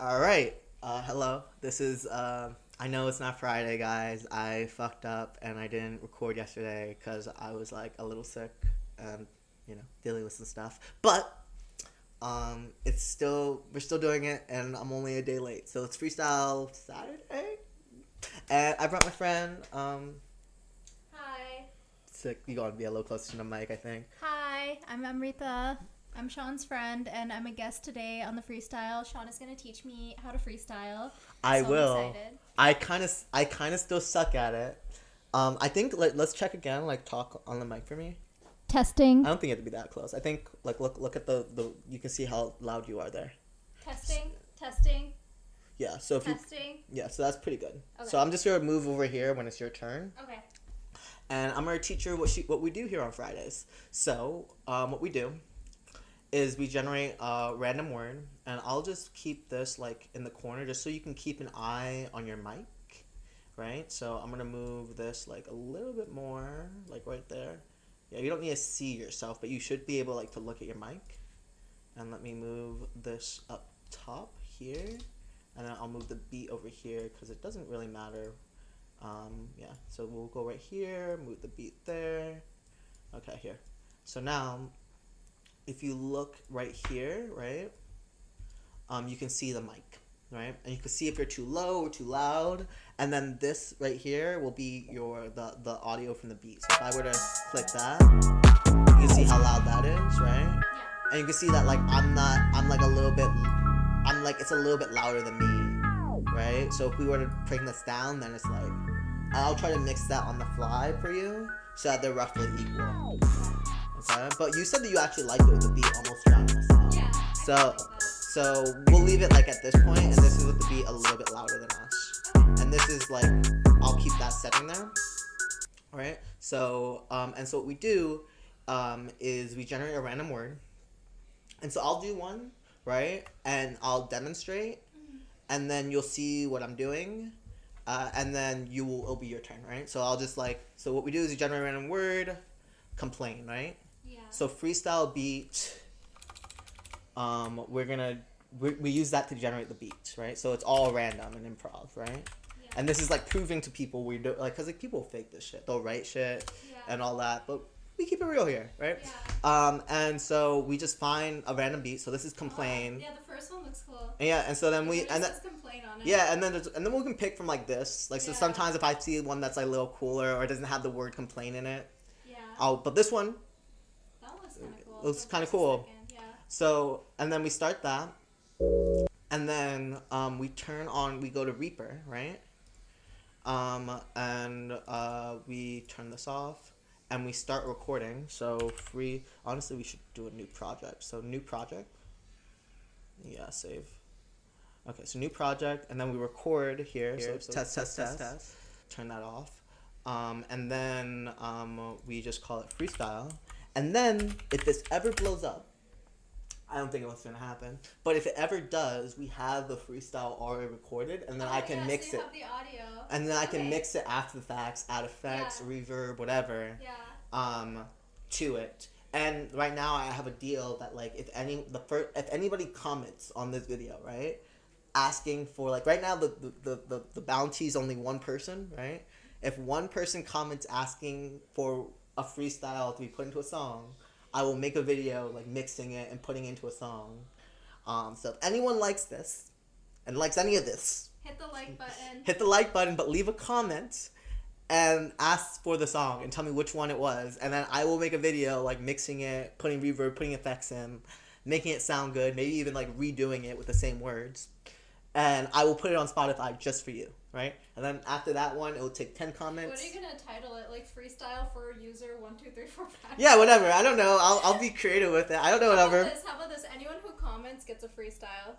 All right. Hello. This is. I know it's not Friday, guys. I fucked up and I didn't record yesterday because I was like a little sick and dealing with some stuff. But it's still we're still doing it and I'm only a day late. So it's Freestyle Saturday, and I brought my friend. Hi. Sick. You gotta be a little closer to the mic, I think. Hi, I'm Amrita. I'm Sean's friend, and I'm a guest today on the freestyle. Sean is going to teach me how to freestyle. I so will. I'm excited. I kind of still suck at it. I think let's check again. Like talk on the mic for me. Testing. I don't think you have to be that close. I think like look at the you can see how loud you are there. Testing. Yeah. So if Testing. so that's pretty good. Okay. So I'm just gonna move over here when it's your turn. Okay. And I'm gonna teach her what we do here on Fridays. So what we do is we generate a random word, and I'll just keep this like in the corner just so you can keep an eye on your mic, right? So I'm gonna move this like a little bit more, like right there. Yeah, you don't need to see yourself, but you should be able like to look at your mic. And let me move this up top here, and then I'll move the beat over here because it doesn't really matter. Yeah, so we'll go right here, move the beat there. Okay, here. So now, if you look right here, right, you can see the mic, right? And you can see if you're too low or too loud. And then this right here will be the audio from the beat. So if I were to click that, you can see how loud that is, right? Yeah. And you can see that like it's a little bit louder than me, right? So if we were to bring this down, then it's like, I'll try to mix that on the fly for you so that they're roughly equal. Okay? But you said that you actually liked it with the beat almost drowning us out. Yeah. So we'll leave it like at this point, and this is with the beat a little bit louder than us. And this is like, I'll keep that setting there. Alright? So, and so what we do is we generate a random word. And so I'll do one, right? And I'll demonstrate. And then you'll see what I'm doing. And then it'll be your turn, right? So I'll just so what we do is you generate a random word, complain, right? Yeah. So freestyle beat, we use that to generate the beats, right? So it's all random and improv, right? Yeah. And this is like proving to people we do, like, cause like people fake this shit, they'll write shit and all that, but we keep it real here, right? Yeah. And so we just find a random beat. So this is complain. Yeah, the first one looks cool. And so then It says complain on it. yeah, and then we can pick from like this. Like, so Yeah. sometimes if I see one that's like a little cooler or doesn't have the word complain in it, Yeah. but this one, That looks kind of cool. it looks The kind of first and cool. second, yeah. So, and then we start that, and then we go to Reaper, right? And we turn this off, and we start recording. So honestly, we should do a new project. So new project. Yeah, save. Okay, so new project, and then we record here. So test. Turn that off. And then we just call it freestyle. And then if this ever blows up, I don't think it's gonna happen. But if it ever does, we have the freestyle already recorded, and then I can mix so you it. have the audio. And then I can mix it after the facts, add effects, reverb, whatever. Yeah. To it. And right now I have a deal that like if anybody comments on this video, right, asking for like right now the bounty is only one person, right? If one person comments asking for a freestyle to be put into a song, I will make a video like mixing it and putting it into a song. So if anyone likes this and likes any of this, Hit the like button. hit the like button, but leave a comment and ask for the song and tell me which one it was, and then I will make a video like mixing it, putting reverb, putting effects in, making it sound good, maybe even like redoing it with the same words, and I will put it on Spotify just for you, right? And then after that one, it will take 10 comments. What are you gonna title it? Like freestyle for user 1 2 3 4 5. Yeah, whatever. I don't know. I'll be creative with it. I don't know. Whatever. How about this? Anyone who comments gets a freestyle.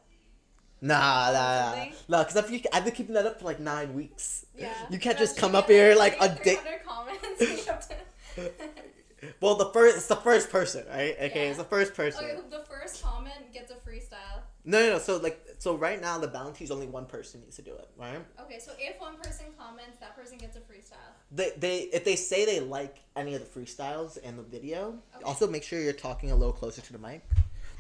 Nah. Because I've been keeping that up for like 9 weeks. Yeah. You can't just come up here like a day. 300 comments. And you have to... Well, it's the first person, right? Okay, it's the first person. Okay, the first comment gets a freestyle. No. So right now the bounty is only one person needs to do it, right? Okay, so if one person comments, that person gets a freestyle. If they say they like any of the freestyles in the video, also make sure you're talking a little closer to the mic.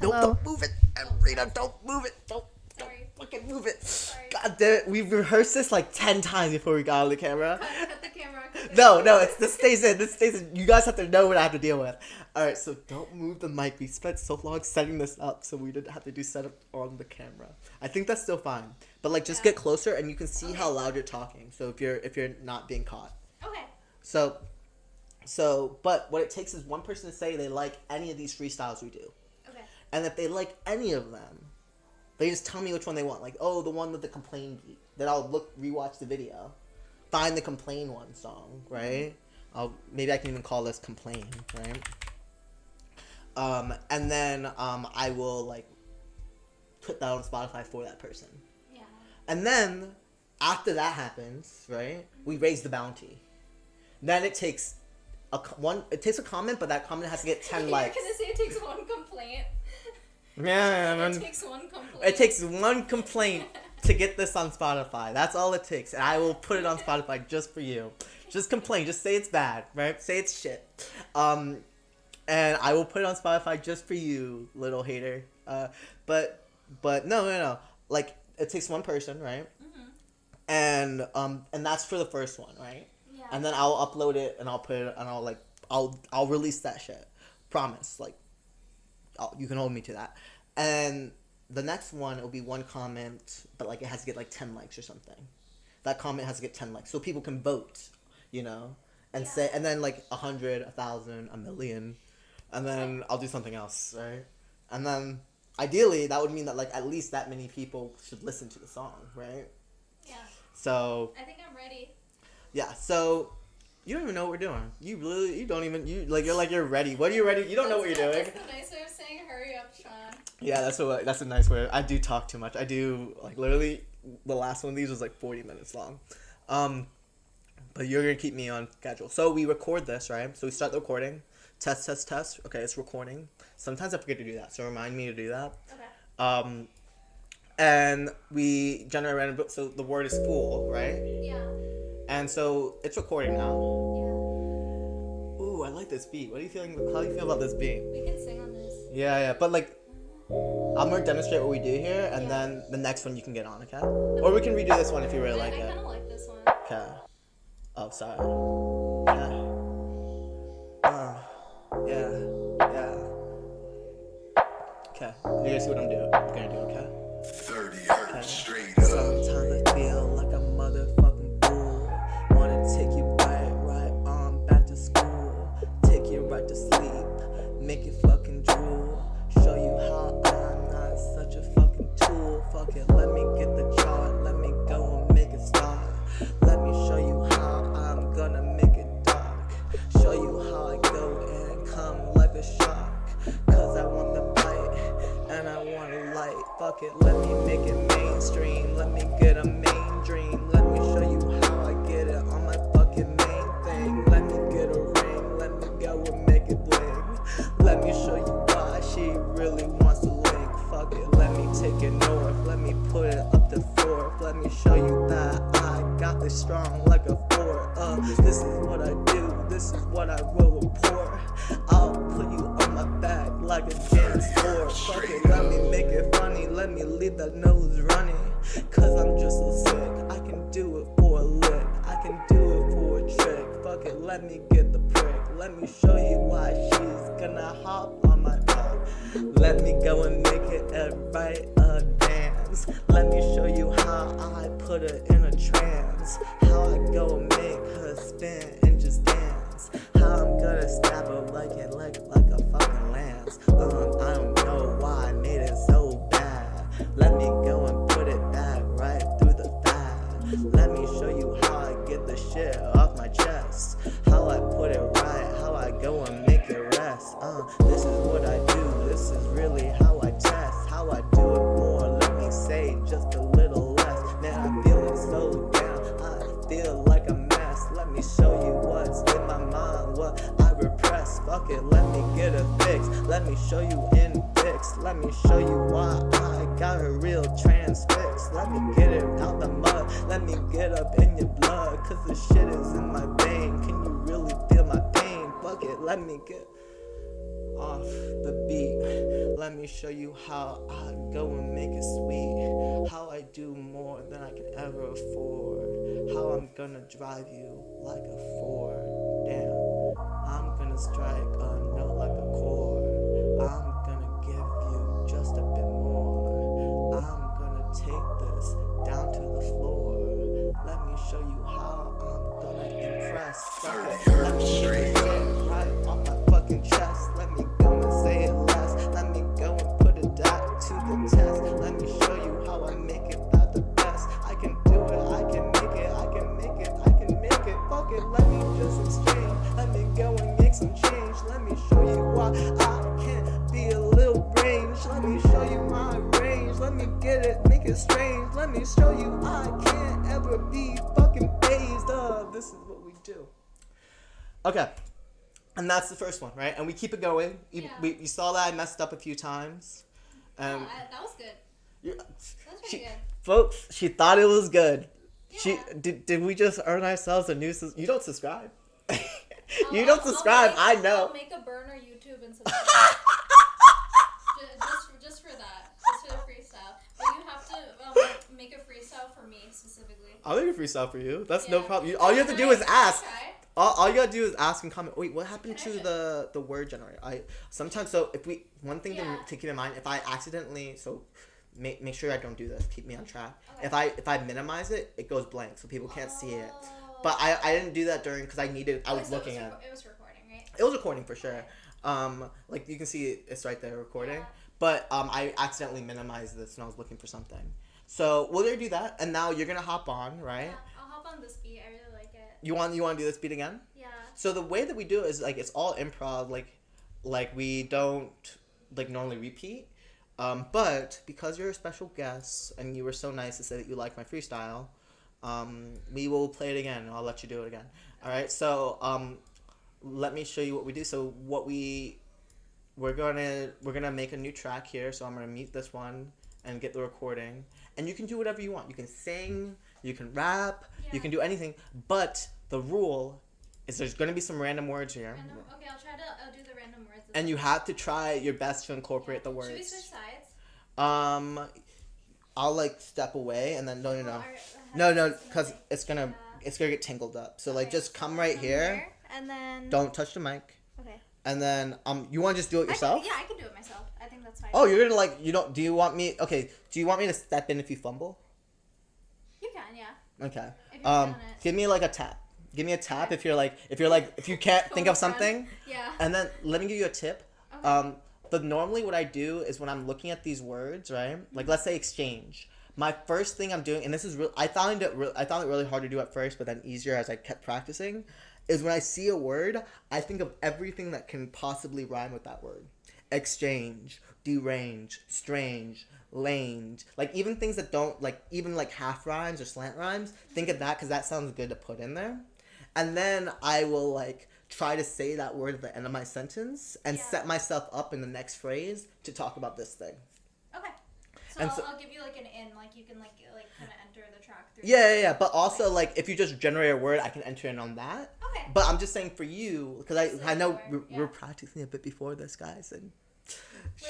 Hello. Don't move it, Amrita. Don't move it. Don't. Sorry. Fucking move it. Sorry. God damn it. We've rehearsed this like 10 times before we got on the camera. Cut the camera. No, this stays in. This stays in. You guys have to know what I have to deal with. Alright, so don't move the mic. We spent so long setting this up so we didn't have to do setup on the camera. I think that's still fine. But like just get closer and you can see how loud you're talking. So if you're not being caught. Okay. So but what it takes is one person to say they like any of these freestyles we do. Okay. And if they like any of them, they just tell me which one they want. Like, oh, the one with the complain beat. Then I'll rewatch the video. Find the complain one song, right? Maybe I can even call this complain, right? And then I will like put that on Spotify for that person. Yeah. And then after that happens, right? We raise the bounty. Then it takes a comment, but that comment has to get 10 likes. You're gonna say it takes one complaint. Yeah, It takes one complaint. It takes one complaint to get this on Spotify. That's all it takes. And I will put it on Spotify just for you. Just complain. Just say it's bad, right? Say it's shit. And I will put it on Spotify just for you, little hater. But no. Like, it takes one person, right? Mm-hmm. And that's for the first one, right? Yeah. And then I'll upload it and I'll put it and I'll release that shit. Promise. Like, you can hold me to that. And the next one, it'll be one comment, but like it has to get like 10 likes or something. That comment has to get 10 likes so people can vote, you know, and say, and then like 100, 1,000, 1,000,000, and then I'll do something else, right? And then ideally that would mean that like at least that many people should listen to the song, right? Yeah. So I think I'm ready. Yeah. So you don't even know what we're doing. You're ready. What are you ready? You don't know what you're doing. That's the nice way of saying hurry up, Sean. Yeah, that's a nice word. I do talk too much. I do, like, literally, the last one of these was, like, 40 minutes long. But you're going to keep me on schedule. So we record this, right? So we start the recording. Test. Okay, it's recording. Sometimes I forget to do that, so remind me to do that. Okay. And we generate random, so the word is fool, right? Yeah. And so it's recording now. Yeah. Ooh, I like this beat. How do you feel about this beat? We can sing on this. Yeah, but like, I'm gonna demonstrate what we do here, and then the next one you can get on, okay? Or we can redo this one if you really like it. I kind of like this one. Okay. Oh, sorry. Yeah. Okay. You're gonna see what I'm gonna do, okay? 30 hertz straight up. Sometimes I feel like a motherfucking fool. Wanna take you right on back to school. Take you right to sleep. Make you fucking drool. Show you how I'm not such a fucking tool. Fuck it, let me get the chart. Let me go and make it start. Let me show you how I'm gonna make it dark. Show you how I go and come like a shark. Cause I want the bite and I want a light. Fuck it, let me make it mainstream. Let me get a main dream. Let me show you how I get it on my fucking main thing. Let me get a ring. Let me go and make it bling. Let me show you why she really wants to link. Fuck it, let me take it north. Let me put it up to fourth. Let me show you that I got this strong like a fort. This is what I do. This is what I will report. I'll put you on my back like a dance floor. Fuck it, let me make it funny. Let me leave that nose running. Cause I'm just so sick. I can do it for a lick. I can do it for a trick. Fuck it, let me get the prick. Let me show you why she's gonna hop on my back. Let me go and make it a dance. Let me show you how I put her in a trance. How I go and make her spin and just dance. How I'm gonna stab her like a fucking lance. I don't know why I made it so bad. Let me go and put it back right through the fat. Let me show you how I get the shit off my chest. How I put it right. How I go and make it rest. This is what I do. This is really how I test. How I do it more. Let me say just a little less. Man, I'm feeling so down. I feel like a mess. Let me show you what's in my mind. What I repress. Fuck it. Let me get a fix. Let me show you in fix. Let me show you why I got a real transfix. Let me get it out the mud. Let me get up in your blood. Cause the shit is in my vein. Can you really feel my pain? Fuck it. Let me get. off the beat. Let me show you how I go and make it sweet. How I do more than I can ever afford. How I'm gonna drive you like a Ford. Damn. I'm gonna strike a note like a chord. I'm gonna give you just a bit more. I'm gonna take this down to the floor. Let me show you how I'm gonna impress. Fuck it. Let me say it right off my fucking chest. Let me go and say it less. Let me go and put it down to the test. Let me show you how I make it at the best. I can do it, I can make it, I can make it, I can make it. Fuck it, let me just exchange. Let me go and make some change. Let me show you why I can't be a little range. Let me show you my range. Let me get it, make it strange. Let me show you I can't ever be fucking phased of. This is what we do. Okay. And that's the first one, right? And we keep it going. Yeah. You saw that I messed up a few times. That was good. You- That was she, pretty good. folks, she thought it was good. She Yeah. did we just earn ourselves a new you don't subscribe. You I'll- don't I'll subscribe, make- I know. I'll make a burner YouTube and subscribe. just for that. Just for the freestyle. But you have to make a freestyle for me specifically. I'll make a freestyle for you. That's no Yeah. problem. All you have to do is Can I ask. try? All you gotta do is ask and comment. Wait, what happened Can I to the word generator? I sometimes so if we one thing Yeah. to keep in mind, if I accidentally make sure I don't do this. Keep me on track. Okay. If I minimize it, it goes blank, so people can't see it. Oh. But I didn't do that during because I needed. I was So looking at. it was recording, right? It was recording for sure. Okay. Like you can see it's right there recording. Yeah. But I accidentally minimized this when I was looking for something. So we'll do that, and now you're gonna hop on, right? Yeah, I'll hop on this beat. I really like it. You want to do this beat again? Yeah. So the way that we do it is like it's all improv. Like we don't like normally repeat. But because you're a special guest and you were so nice to say that you like my freestyle, we will play it again. I'll let you do it again. All right. So let me show you what we do. So we're gonna make a new track here. So I'm gonna mute this one and get the recording. And you can do whatever you want. You can sing. You can rap. You Yeah. can do anything. But the rule is there's gonna be some random words here. Okay, I'll do the random words. And you have to try your best to incorporate the Should we words. switch sides? I'll like step away and then no, because it's gonna get tangled up. So like just come right here. And then. Don't touch the mic. Okay. And then you want to just do it yourself? I can do it myself. I think that's fine. Oh, you're gonna like you don't? Do you want me? Okay. Do you want me to step in if you fumble? You can, yeah. Okay. If you're feeling it. Give me like a tap. Give me a tap Okay. if you can't think of something. Yeah. And then let me give you a tip. Okay. But normally what I do is when I'm looking at these words, right? Like let's say exchange. My first thing I'm doing, and this is real. I found it really hard to do at first, but then easier as I kept practicing. Is when I see a word, I think of everything that can possibly rhyme with that word. Exchange, derange, strange, lange. Like even things that don't even half rhymes or slant rhymes. Think of that because that sounds good to put in there. And then I will try to say that word at the end of my sentence and set myself up in the next phrase to talk about this thing. Okay. So, And I'll give you an in, you can kind of enter the track through. Yeah. But also if you just generate a word, I can enter in on that. Okay. But I'm just saying for you because I know we were Yeah. practicing a bit before this, guys, and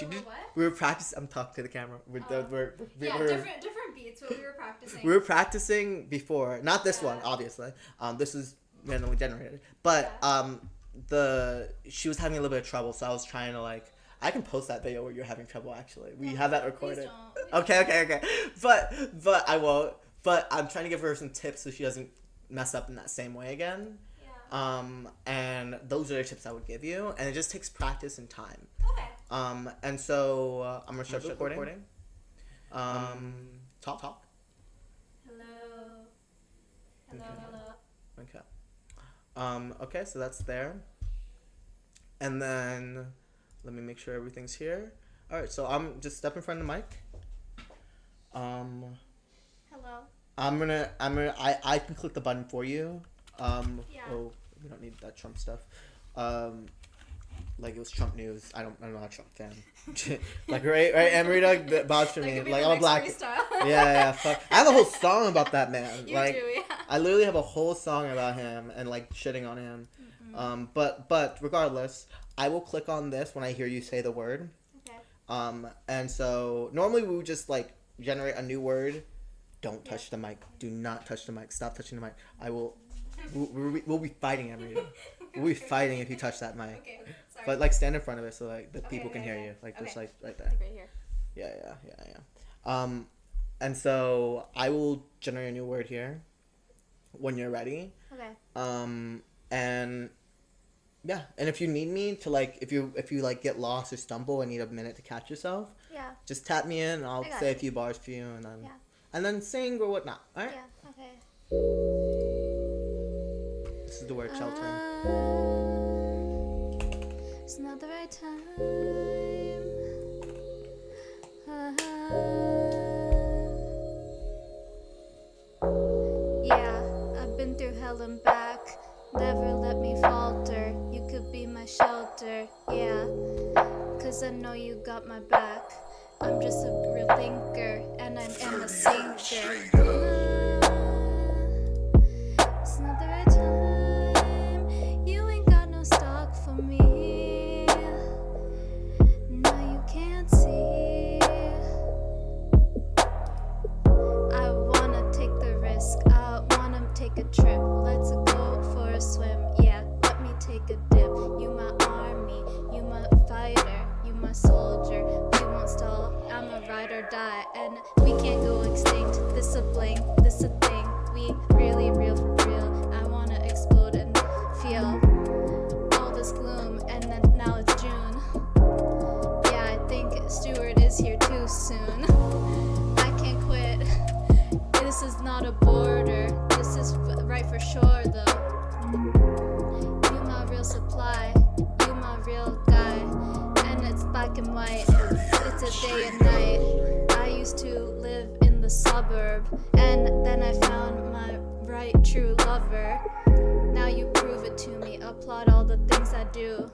Wait, what? we were practicing. I'm talking to the camera. Different beats, but we were practicing. We were practicing before, not this one, Yeah. obviously. This is randomly generated, but she was having a little bit of trouble, so I was trying to I can post that video where you're having trouble. Actually, we have that recorded. Please don't. Okay. But I won't. But I'm trying to give her some tips so she doesn't mess up in that same way again. Yeah. And those are the tips I would give you, and it just takes practice and time. Okay. And so I'm gonna start the recording. Talk. Hello. Okay. Okay, so that's there. And then let me make sure everything's here. All right, so I'm just step in front of the mic. Hello. I can click the button for you. Yeah. Oh, we don't need that Trump stuff. It was Trump news. I'm not a Trump fan. right, Amrita, that bothers That me. could be I'm the a next black. freestyle. Yeah. Fuck. I have a whole song about that man. You do, yeah. I literally have a whole song about him and like shitting on him. But regardless, I will click on this when I hear you say the word. Okay. And so normally we would just like generate a new word. Don't touch the mic. Do not touch the mic. Stop touching the mic. I will. We'll be fighting, Amrita. We'll be fighting if you touch that mic. Okay. Sorry. But like stand in front of it so like the Okay, people can okay, hear okay. you. Like Okay. just like right there. Like right here. Yeah. And so I will generate a new word here when you're ready. Okay. And yeah, and if you need me to like, if you like get lost or stumble and need a minute to catch yourself, Yeah. just tap me in and I'll I got say a it. few bars for you and then Yeah. and then sing or whatnot. All right. Yeah. Okay. This is the word shelter. It's not the right time. Yeah, I've been through hell and back. Never let me falter. You could be my shelter. Yeah, 'cause I know you got my back. I'm just a real thinker, and I'm a 30 singer. hertz straight up. It's not the right time. You ain't got no stock for me. No, you can't see. I wanna take the risk. I wanna take a trip. Let's go for a swim. Yeah, let me take a dip. You my army. You my fighter. You my soldier. We won't stall. I'm a ride or die, and we can't go extinct. This a bling. This a thing. We really real for real. I wanna explode and feel all this gloom, and then now it's June. Yeah, I think Stuart is here too soon. I can't quit. This is not a border. This is right for sure, though. You my real supply. You my real guy. And it's black and white. It's a day and night. I used to live in the suburb, and then I found my right true lover. Now you prove it to me. Applaud all the things I do.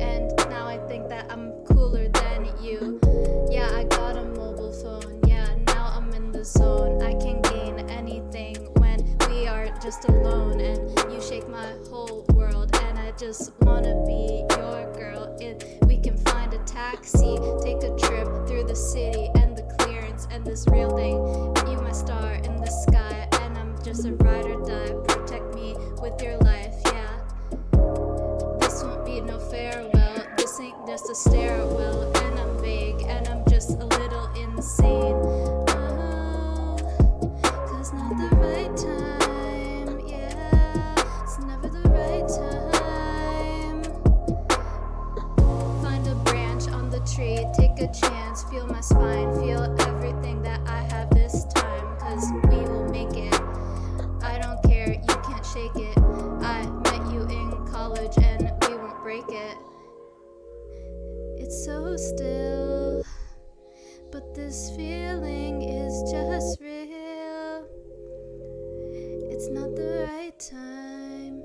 And now I think that I'm cooler than you. Yeah, I got a mobile phone. Yeah, now I'm in the zone. I can gain anything when we are just alone. And you shake my whole world. And I just wanna be your girl. If we can find a taxi, take a trip through the city and the clearance and this real thing. You my star in the sky. And I'm just a ride or die. Protect me with your life, yeah. This won't be no farewell. This ain't just a stairwell. And I'm vague, and I'm just a little insane. Oh, 'cause not the right time, yeah. It's never the right time. Find a branch on the tree, take a chance, feel my spine, feel everything that I have this time. 'Cause we will make it. I don't care, you can't shake it. I met you in college and we won't break it. It's so still, but this feeling is just real. It's not the right time.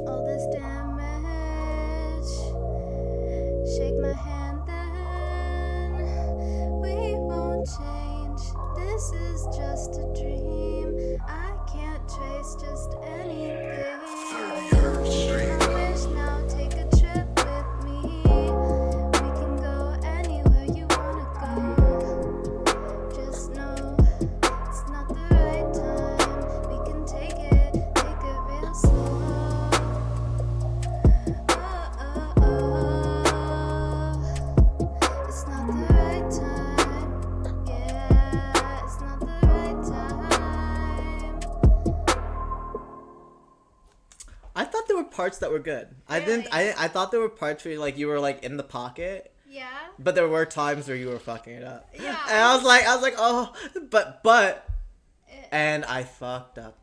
All this damage, shake my hand then we won't change. This is just a dream. I can't trace just anything. 30 hertz straight up. Wish now, take a trip with me. We can go anywhere you wanna go. Just know it's not the right time. We can take it real slow. Oh, it's not the right time. Yeah, it's not the right time. I thought there were parts that were good. I didn't. Really? I thought there were parts where like you were like in the pocket, Yeah. but there were times where you were fucking it up. Yeah. And I was like, oh, but, It- and I fucked up.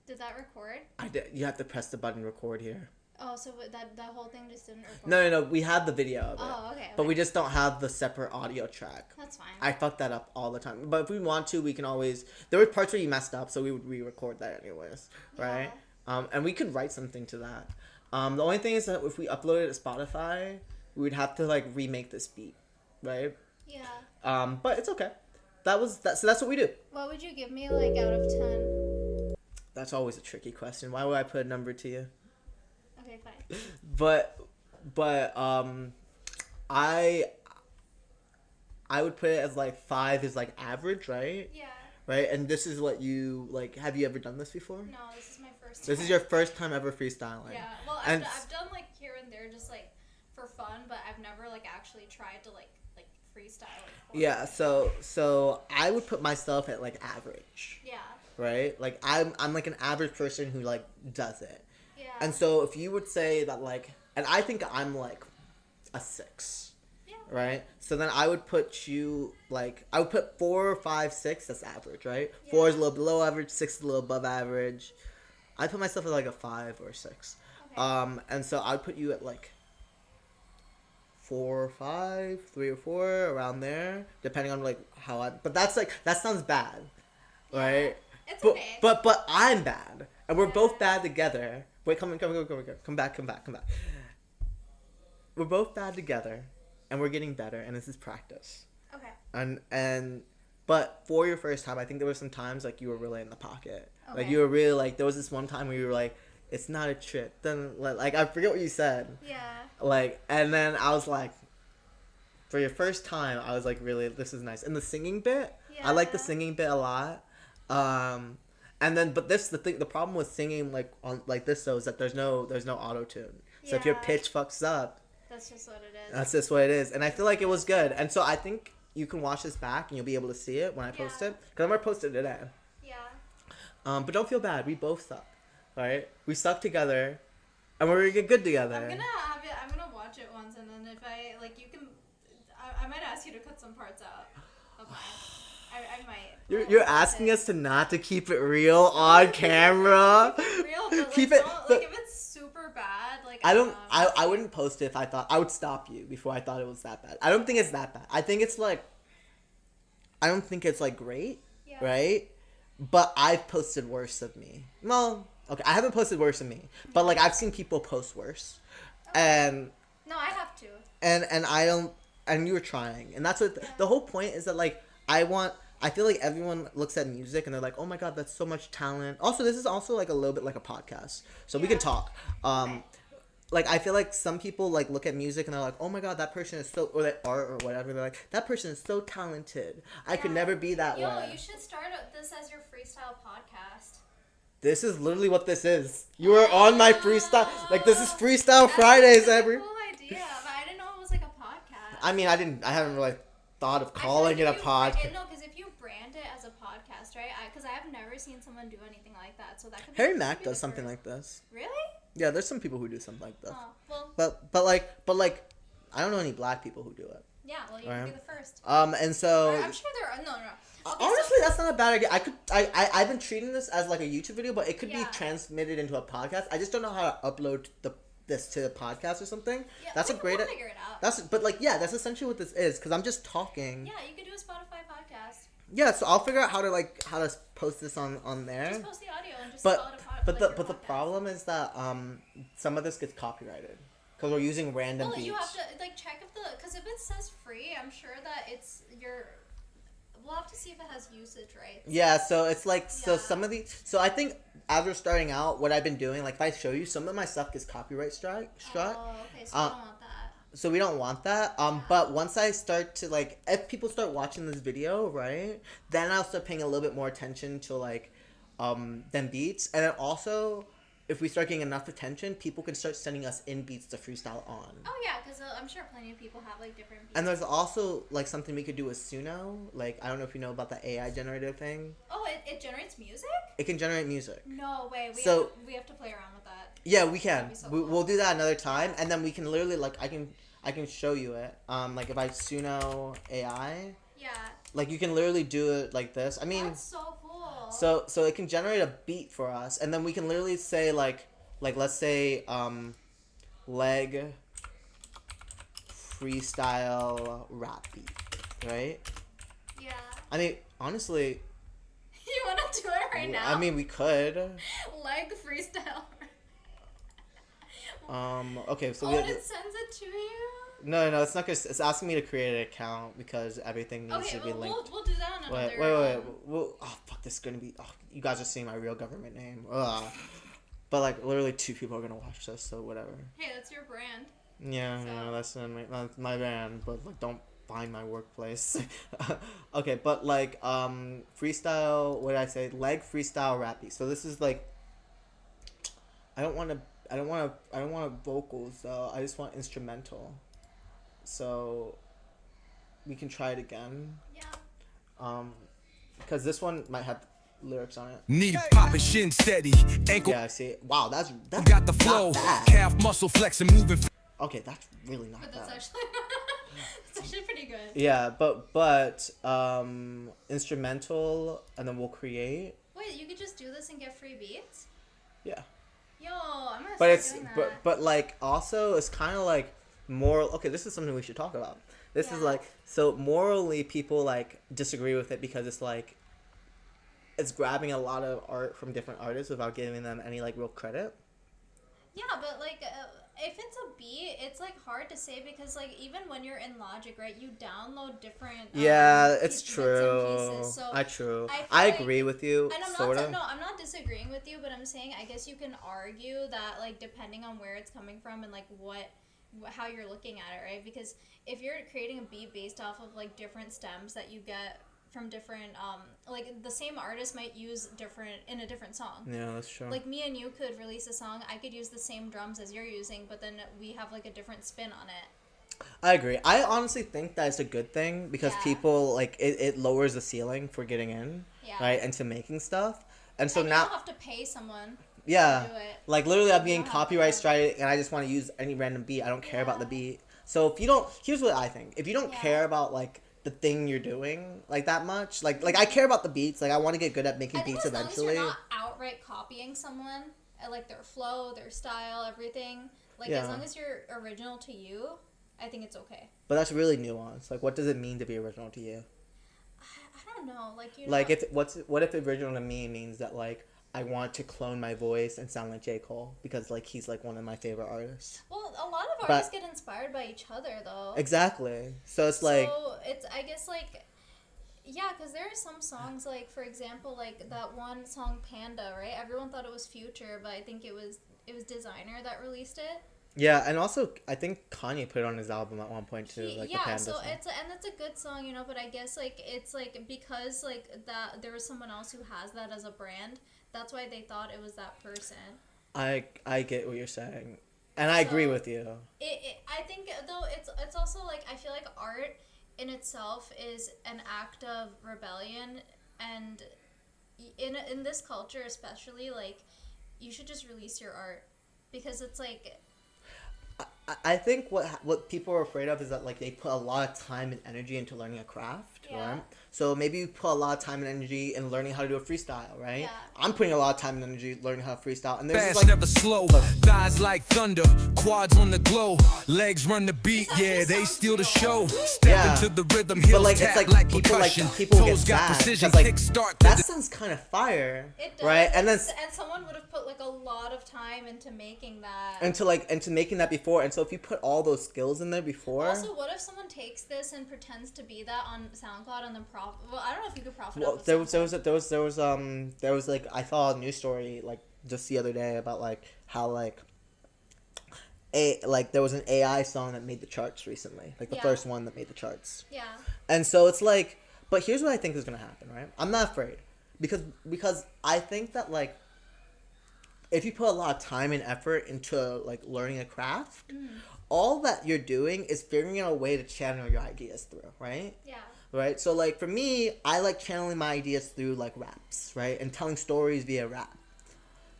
Did that record? I did. You have to press the button record here. Oh, so that whole thing just didn't record? No. We had the video of it, Oh, okay. but we just don't have the separate audio track. That's fine. I fuck that up all the time. But if we want to, we can always. There were parts where you messed up, so we would re-record that anyways, right? And we could write something to that. The only thing is that if we upload it to Spotify, we would have to like remake this beat, right? Yeah. But it's okay. So that's what we do. What would you give me, like, out of 10? That's always a tricky question. Why would I put a number to you? Okay, fine. But I would put it as like 5 is like average, right? Yeah. Right, and this is what you like. Have you ever done this before? No, this is my first time. This is your first time ever freestyling. Yeah. Well, I've done, like, here and there just, like, for fun, but I've never, like, actually tried to, like freestyle. Like, yeah. So I would put myself at like average. Yeah. Right. Like I'm like an average person who like does it. Yeah. And so if you would say that like, and I think I'm like a 6. Yeah. Right. So then I would put you like I would put 4, 5, 6. That's average, right? Yeah. 4 is a little below average. 6 is a little above average. I put myself at like a 5 or 6. Okay. And so I'd put you at like 4 or 5, 3 or 4, around there, depending on like how I. But that's like that sounds bad, right? It's but, okay. but I'm bad, and we're Yeah. both bad together. Wait, come back. We're both bad together, and we're getting better, and this is practice. Okay. But for your first time, I think there were some times like you were really in the pocket. Okay. Like you were really like there was this one time where you were like, it's not a trick. Then like I forget what you said. Yeah. Like, and then I was like, for your first time, I was like, really, this is nice. And the singing bit, I like the Yeah. singing bit a lot. And then, but the problem with singing like on like this though is that there's no auto tune. So if your Yeah. pitch fucks up, That's just what it is. that's just what it is. And I feel like it was good. And so I think you can watch this back and you'll be able to see it when I post Yeah. it. Because I'm gonna post it today. Yeah. But don't feel bad. We both suck. Right? We suck together, and we're gonna get good together. I'm gonna watch it once, and then if I like, you can. I might ask you to cut some parts out of mine. I might. You're asking us to keep it real on camera. Real, but, like, Keep it. don't, like, if it's super bad, like I wouldn't post it if I thought I would stop you before I thought it was that bad. I don't think it's that bad. I think it's like. I don't think it's like great, Yeah. right? But I've posted worse of me. Well, okay, I haven't posted worse of me, but like I've seen people post worse, and No, I have to. and I don't. And you were trying, and that's what the whole point is. That like I feel like everyone looks at music and they're like, oh my god, that's so much talent. Also, this is also like a little bit like a podcast, so we can Yeah. talk. Like I feel like some people like look at music and they're like, oh my god, that person is so, or like art or whatever. They're like, that person is so talented. I could Yeah. never be that Yo, way. you should start this as your freestyle podcast. This is literally what this is. You are on my freestyle. Like this is Freestyle Fridays, That's every. a cool idea, but I didn't know it was like a podcast. I mean, I haven't really thought of calling it a podcast. No, because if you brand it as a podcast, right? Because I have never seen someone do anything like that, so that could. Harry be Mack the does something first. like this. Really? Yeah, there's some people who do something like this. Oh well. But like, I don't know any black people who do it. Yeah. Well, you Right. can be the first. And so. I'm sure there are. No. Okay, Honestly, that's not a bad idea. I've been treating this as like a YouTube video, but it could be Yeah. transmitted into a podcast. I just don't know how to upload this to the podcast or something. Yeah, That's a great. We'll figure it out. But like, yeah, that's essentially what this is. Because I'm just talking. Yeah, you could do a Spotify podcast. Yeah, so I'll figure out how to post this on there. Just post the audio and just call it a podcast. But the problem is that some of this gets copyrighted because we're using random Well, beats. you have to like check because if it says free, I'm sure that it's your. We'll have to see if it has usage rights. Yeah, so it's like so Yeah. some of these. So I think as we're starting out, what I've been doing, like if I show you, some of my stuff gets copyright struck. Oh, okay, so you don't want that. So we don't want that. But once I start to like, if people start watching this video, right, then I'll start paying a little bit more attention to like, them beats, and then also, if we start getting enough attention, people can start sending us in beats to freestyle on. Oh yeah, because I'm sure plenty of people have like different. Beats. And there's also like something we could do with Suno. Like I don't know if you know about the AI generative thing. Oh, it generates music? It can generate music. No way. We have to play around with that. Yeah, we can. That'd be so cool. We'll do that another time, and then we can literally like I can show you it. Like if I Suno AI, Yeah. like you can literally do it like this. I mean, That's so cool. so it can generate a beat for us, and then we can literally say like let's say leg freestyle rap beat, right? Yeah. I mean, honestly, You want to do it right now? I mean, we could. Leg freestyle. Okay, so Oh, we and it sends it to you? No, it's not gonna. It's asking me to create an account because everything needs Okay, to be linked. we'll do that on Wait, another. wait. Oh, fuck, this is gonna be. Oh, you guys are seeing my real government name. Ugh. But, like, literally 2 people are gonna watch this, so whatever. Hey, that's your brand. Yeah, So- yeah, that's my band, but, like, don't find my workplace. Okay, but, like, freestyle, what did I say? Leg freestyle rappy. So this is, like, I don't want vocals, though. I just want instrumental. So, we can try it again. Yeah. Because this one might have lyrics on it. Knee popping, shin steady, ankle Yeah, I see. Wow, that's got the flow, not bad. calf muscle flexing, moving. Okay, that's really not But bad. that's actually it's actually pretty good. Yeah, but instrumental, and then we'll create. Wait, you could just do this and get free beats? Yeah, Yo, I'm gonna but start it's doing that. but like also it's kind of like moral. Okay, this is something we should talk about. This is Yeah. like, so morally people like disagree with it because it's like it's grabbing a lot of art from different artists without giving them any like real credit. Yeah, but like if it's a beat, it's like hard to say because like even when you're in Logic, right, you download different. Yeah, it's bits and true. pieces. So True. I feel I like- agree with you. And Sort of. I'm not disagreeing with you, but I'm saying I guess you can argue that like depending on where it's coming from and like how you're looking at it, right? Because if you're creating a beat based off of like different stems that you get from different like the same artist might use different in a different song. Yeah, that's true. Like me and you could release a song, I could use the same drums as you're using, but then we have like a different spin on it. I agree. I honestly think that it's a good thing because Yeah. people like it lowers the ceiling for getting in, Yeah. right, into making stuff. And so And now, you don't have to pay someone yeah, to do it. like literally I'm You being don't have copyright to. strike and I just want to use any random beat. I don't care about the Yeah. beat. So if you don't, here's what I think. If you don't Yeah. care about like the thing you're doing like that much, like I care about the beats. Like I want to get good at making I think beats as long eventually. as you're not outright copying someone, like their flow, their style, everything, like Yeah. as long as you're original to you, I think it's okay. But that's really nuanced. Like what does it mean to be original to you? I don't know, like you Like know, what if original to me means that like I want to clone my voice and sound like J. Cole because like he's like one of my favorite artists. well, a lot of but- artists get inspired by each other though. Exactly. So it's like So it's I guess like yeah, because there are some songs like for example like that one song Panda, right? Everyone thought it was Future, but I think it was Designer that released it. yeah, and also I think Kanye put it on his album at one point too, like the Yeah, Panda so song. it's a good song, you know, but I guess like it's like because like that there was someone else who has that as a brand, that's why they thought it was that person. I get what you're saying, and I agree So- with you. I think though it's also like I feel like art in itself is an act of rebellion, and in this culture especially, like you should just release your art because it's like I think what people are afraid of is that like they put a lot of time and energy into learning a craft, Yeah. right? So maybe you put a lot of time and energy in learning how to do a freestyle, right? Yeah. I'm putting a lot of time and energy learning how to freestyle, and there's Fast, just like never slow. Thighs like thunder, quads on the glow. Legs run the beat, This actually yeah, they sounds steal the real. show. Step Yeah. into the rhythm, heels like, it's tap like like percussion. people Toes get got sad precision, because, like, kickstart. that sounds kind of fire, it does, right? And then and someone would have put like a lot of time into making that. into making that before, and so if you put all those skills in there before, Also, what if someone takes this and pretends to be that on SoundCloud and then profit? Well, I don't know if you could profit. well, off of there was like I saw a news story like just the other day about like how like there was an AI song that made the charts recently, like the Yeah. first one that made the charts. Yeah. And so it's like, but here's what I think is gonna happen, right? I'm not afraid because I think that like if you put a lot of time and effort into like learning a craft, all that you're doing is figuring out a way to channel your ideas through, right? Yeah. Right? So like for me, I like channeling my ideas through like raps, right? And telling stories via rap.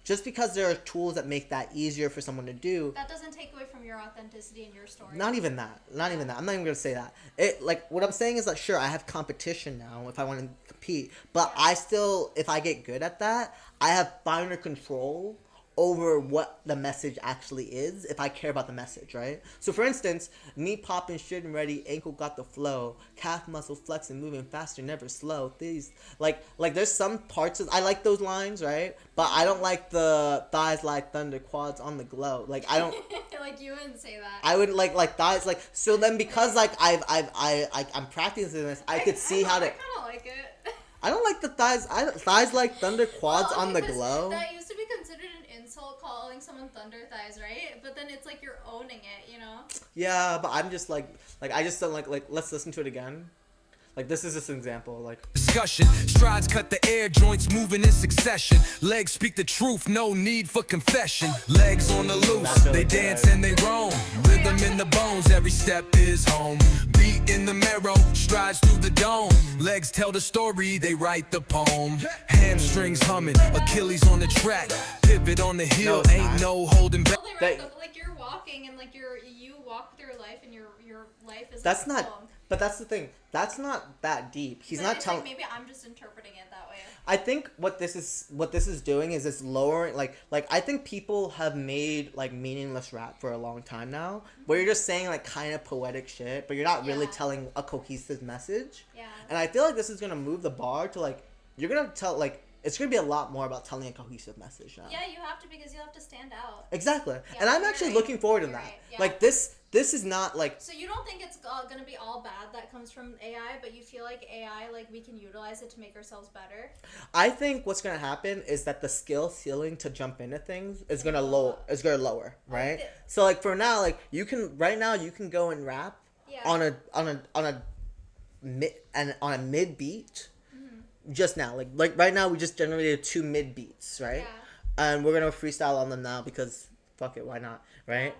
Just because there are tools that make that easier for someone to do, That doesn't take away from your authenticity and your story. not even that. Not even that. I'm not even gonna say that. It like what I'm saying is that sure I have competition now if I want to compete, but I still if I get good at that, I have finer control over what the message actually is if I care about the message, right? So for instance, knee popping, shit and ready, ankle got the flow, calf muscle flexing, moving faster, never slow. These like there's some parts of I like those lines, right? But I don't like the thighs like thunder, quads on the glow. Like I don't like you wouldn't say that. I would like thighs like so then because like I'm practicing this I could see how to I kind of like it. I don't like the thighs thighs like thunder quads Well, okay, on the 'cause glow. That used to be considered an insult, calling someone thunder thighs, right? But then it's like you're owning it, you know? Yeah, but I'm just like I just don't like let's listen to it again. Like this is just an example like Discussion, strides cut the air, joints moving in succession. Legs speak the truth, no need for confession. Legs on the loose, they dance and they roam. Rhythm in the bones, every step is home. Beat in the marrow, strides through the dome. Legs tell the story, they write the poem. Hamstrings humming, Achilles on the track. Pivot on the hill, it's ain't not. no holding back. Well, they write like you're walking and like you walk through life and your life is that's like a not poem. but that's the thing. That's not that deep. He's But not it's telling like maybe I'm just interpreting it that way. I think what this is doing is it's lowering like I think people have made like meaningless rap for a long time now where you're just saying like kind of poetic shit but you're not really Yeah. telling a cohesive message. Yeah. And I feel like this is gonna move the bar to like you're gonna tell like it's gonna be a lot more about telling a cohesive message now. Yeah, you have to because you have to stand out. Exactly. Yeah, and I'm you're actually right. looking forward to You're that. right, yeah. Like this is not like So you don't think it's gonna be all bad that comes from AI, but you feel like AI, like we can utilize it to make ourselves better? I think what's gonna happen is that the skill ceiling to jump into things is gonna lower, right? Okay. So like for now, like you can go and rap Yeah. on a mid beat just now. Like right now we just generated 2 mid beats, right? Yeah. And we're gonna freestyle on them now because fuck it, why not, right?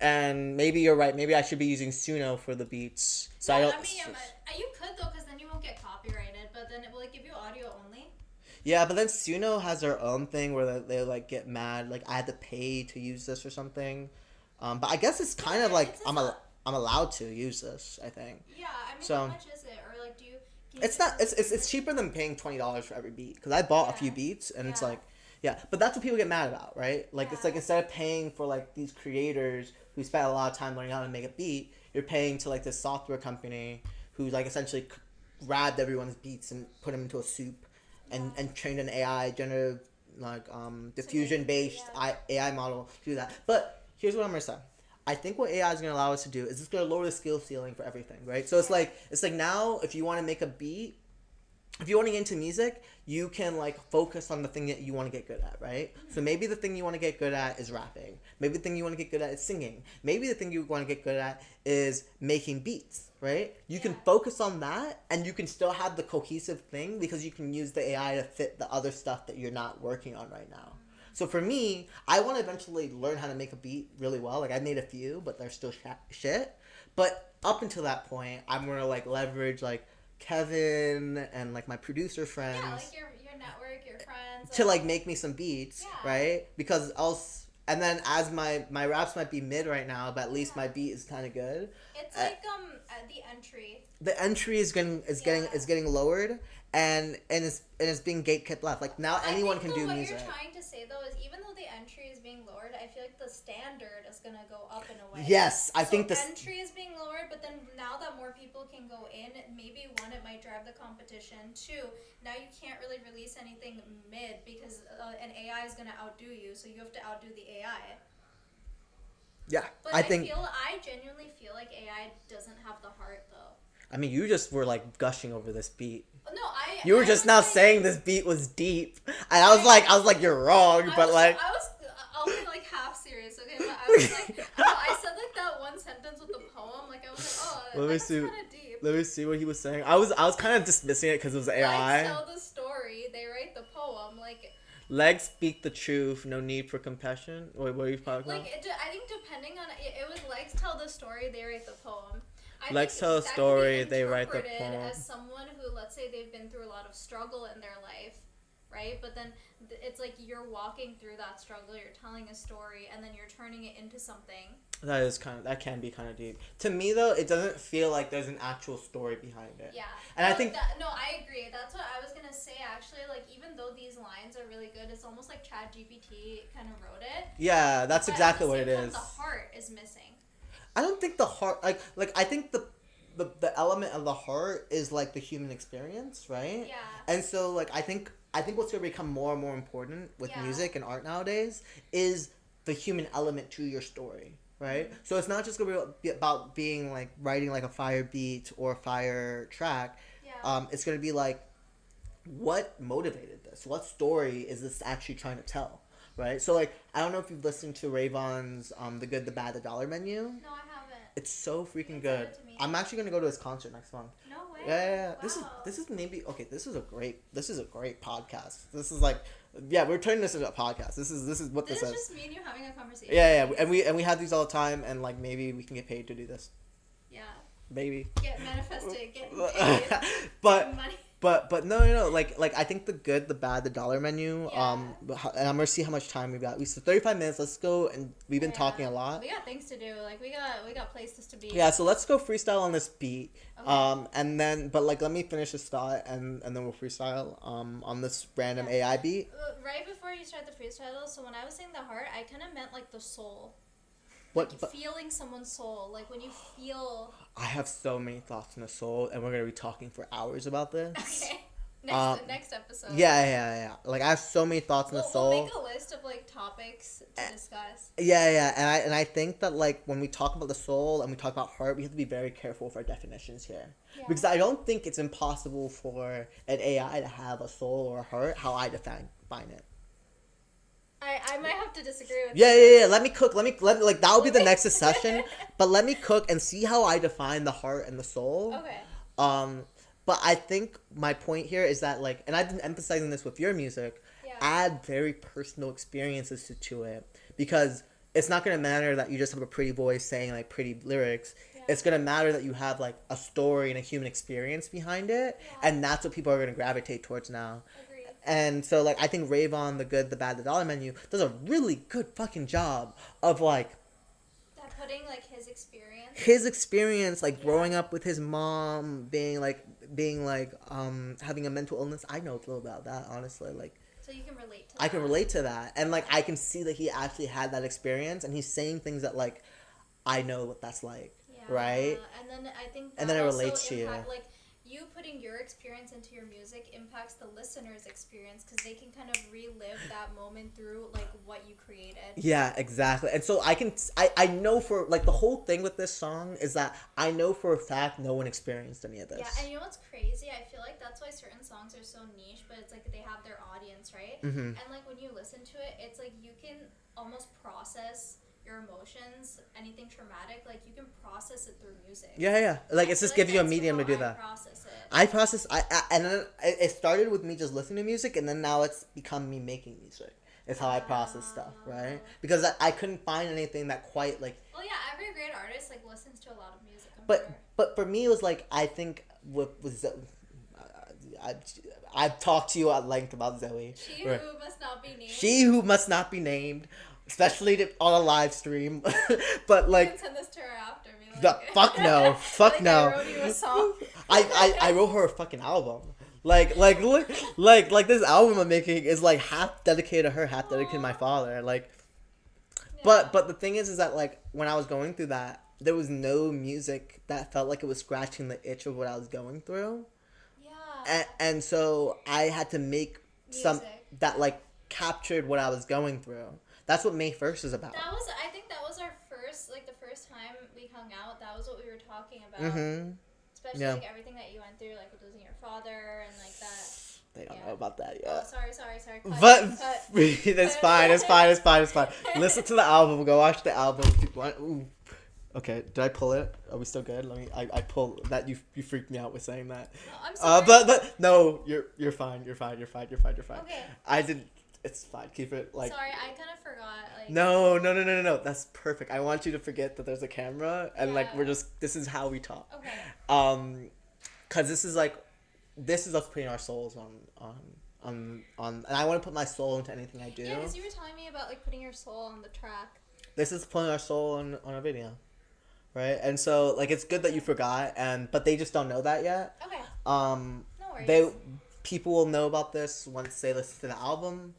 And maybe you're right. Maybe I should be using Suno for the beats. So I Yeah, don't. I mean, you could though, because then you won't get copyrighted. But then it will like give you audio only. Yeah, but then Suno has their own thing where they like get mad. Like I had to pay to use this or something. But I guess it's kind of like it's I'm not- allowed to use this. I think Yeah, I mean, So- how much is it? Or like, do you? Can it's you not. It's cheaper than paying $20 for every beat because I bought a few Yeah. beats and it's Yeah. like yeah. But that's what people get mad about, right? Like it's like Yeah. instead of paying for like these creators who spent a lot of time learning how to make a beat, you're paying to like this software company who like essentially grabbed everyone's beats and put them into a soup and trained an AI generative like diffusion based AI model to do that. But here's what I'm gonna say. I think what AI is gonna allow us to do is it's gonna lower the skill ceiling for everything, right? So it's like now if you want to make a beat, if you want to get into music, you can like focus on the thing that you want to get good at, right? So maybe the thing you want to get good at is rapping. Maybe the thing you want to get good at is singing. Maybe the thing you want to get good at is making beats, right? You can focus on that and you can still have the cohesive thing because you can use the AI to fit the other stuff that you're not working on right now. So for me, I want to eventually learn how to make a beat really well. Like I made a few, but they're still shit. But up until that point, I'm going to like leverage like Kevin and like my producer friends Yeah, like your network, your friends. to like make me some beats, Yeah. right? Because else, and then as my raps might be mid right now, but at least my beat is kind of good. It's like the entry. The entry is getting lowered, and it's being gate kept left. Like now anyone can do what music. What you're trying to say though is even though the entry is being lowered, I feel like the standard is gonna go up in a way. Yes, I think the entry is being lowered, but then now that more people can go in, maybe one, it might drive the competition. Two, now you can't really release anything mid because an AI is gonna outdo you, so you have to outdo the AI. yeah. But I think. I genuinely feel like AI doesn't have the heart though. I mean, you just were like gushing over this beat. No, You were just now saying this beat was deep, and I was like, you're wrong, but like. I'll be like half serious, okay? But I was like, no, I said like that one sentence with the poem, like I was like, oh, Let me that's see. kind of deep. Let me see what he was saying. I was kind of dismissing it because it was Legs AI. tell the story, they write the poem, like Legs speak the truth, no need for compassion. Wait, what are you talking about? I think depending on it was legs tell the story, they write the poem. Legs think tell a that can story, be they write the interpreted poem. As someone who, let's say, they've been through a lot of struggle in their life, right? But then it's like you're walking through that struggle, you're telling a story, and then you're turning it into something. That can be kind of deep. To me though, it doesn't feel like there's an actual story behind it. Yeah. And I think I agree. That's what I was gonna say. Actually, like even though these lines are really good, it's almost like ChatGPT kind of wrote it. yeah, that's But exactly at the what it same time, is. The heart is missing. I don't think the heart like I think the element of the heart is like the human experience, right? Yeah. And so like I think what's gonna become more and more important with Yeah. music and art nowadays is the human element to your story, right? So it's not just gonna be about being like writing like a fire beat or a fire track. Yeah. It's gonna be like, what motivated this? What story is this actually trying to tell, right? So like, I don't know if you've listened to Rayvon's The Good, the Bad, the Dollar Menu. No, I haven't. It's so freaking You can good. send it to me. I'm actually gonna go to his concert next month. No way. Yeah. Wow. This is maybe okay. This is a great podcast. This is like, yeah, we're turning this into a podcast. This is what This this is is. just me and you having a conversation. Yeah, and we have these all the time, and like maybe we can get paid to do this. Yeah. Maybe. Get manifested. Get paid. but Money. but no, like I think the good, the bad, the dollar menu. Yeah. And I'm gonna see how much time we've got. We said 35 minutes. Let's go, and we've been Yeah. talking a lot. We got things to do. Like we got places to be. Yeah, so let's go freestyle on this beat. Okay. And then but like let me finish this thought, and then we'll freestyle on this random Yeah. AI beat. Right before you start the freestyle, so when I was saying the heart, I kind of meant like the soul. What? Like But feeling someone's soul, like when you feel. I have so many thoughts in the soul, and we're gonna be talking for hours about this. Okay. Next episode. Yeah. Like I have so many thoughts in the soul. We'll make a list of like topics to discuss. Yeah, and I think that like when we talk about the soul and we talk about heart, we have to be very careful with our definitions here, Yeah. because I don't think it's impossible for an AI to have a soul or a heart. How I define it. I might have to disagree with. Yeah. Let me cook. Let like that will be the next session. But let me cook and see how I define the heart and the soul. Okay. But I think my point here is that like, and I've been emphasizing this with your music, Yeah. add very personal experiences to it, because it's not gonna matter that you just have a pretty voice saying like pretty lyrics. Yeah. It's gonna matter that you have like a story and a human experience behind it, Yeah. and that's what people are gonna gravitate towards now. Agreed. And so like I think Rayvon, The Good, the Bad, the Dollar Menu does a really good fucking job of like That putting like his experience like growing up with his mom being like having a mental illness. I know a little about that, honestly. Like So you can relate to that. I can relate to that, and like I can see that he actually had that experience, and he's saying things that like I know what that's like, Yeah. right? And then I think And that then it also relates to you. like you putting your experience into your music impacts the listener's experience because they can kind of relive that moment through like what you created. Yeah, exactly. And so I know for like the whole thing with this song is that I know for a fact no one experienced any of this. Yeah, and you know what's crazy? I feel like that's why certain songs are so niche, but it's like they have their audience, right? Mhm. And like when you listen to it, it's like you can almost process your emotions, anything traumatic, like you can process it through music. Yeah. Like it I feel just gives you a that's medium to how do I that. process it. And then it started with me just listening to music, and then now it's become me making music. Is how I process stuff, right? Because I couldn't find anything that quite like. Well, yeah, every great artist like listens to a lot of music. I'm sure. But for me, it was like I think I've talked to you at length about Zoe. She Right. who must not be named. She who must not be named, especially on a live stream. But You like, can send this to her after me. the Like, fuck no, fuck like no. I wrote you a song. I wrote her a fucking album. Like this album I'm making is like half dedicated to her, half dedicated to my father. Like, but the thing is that like when I was going through that, there was no music that felt like it was scratching the itch of what I was going through. Yeah. And so I had to make some Music. that like captured what I was going through. That's what May 1st is about. I think that was our first, like the first time we hung out. That was what we were talking about. Mm-hmm. Especially Yeah. like everything that you went through, like with losing your father and like that. They don't Yeah. know about that Oh, yet. sorry. Cut, But cut. it's fine. Listen to the album. Go watch the album. Ooh. Okay, did I pull it? Are we still good? Let me. I pull that. You freaked me out with saying that. No, I'm sorry. But no, you're fine. You're fine. Okay. I did. It's fine. Keep it like. Sorry, I kind of forgot. Like. No. That's perfect. I want you to forget that there's a camera and like Yeah. this is how we talk. Okay. Cause this is us putting our souls on, and I want to put my soul into anything I do. Yeah, because you were telling me about like putting your soul on the track. This is putting our soul on a video, right? And so like it's good that you forgot, but they just don't know that yet. Okay. No worries. People will know about this once they listen to the album.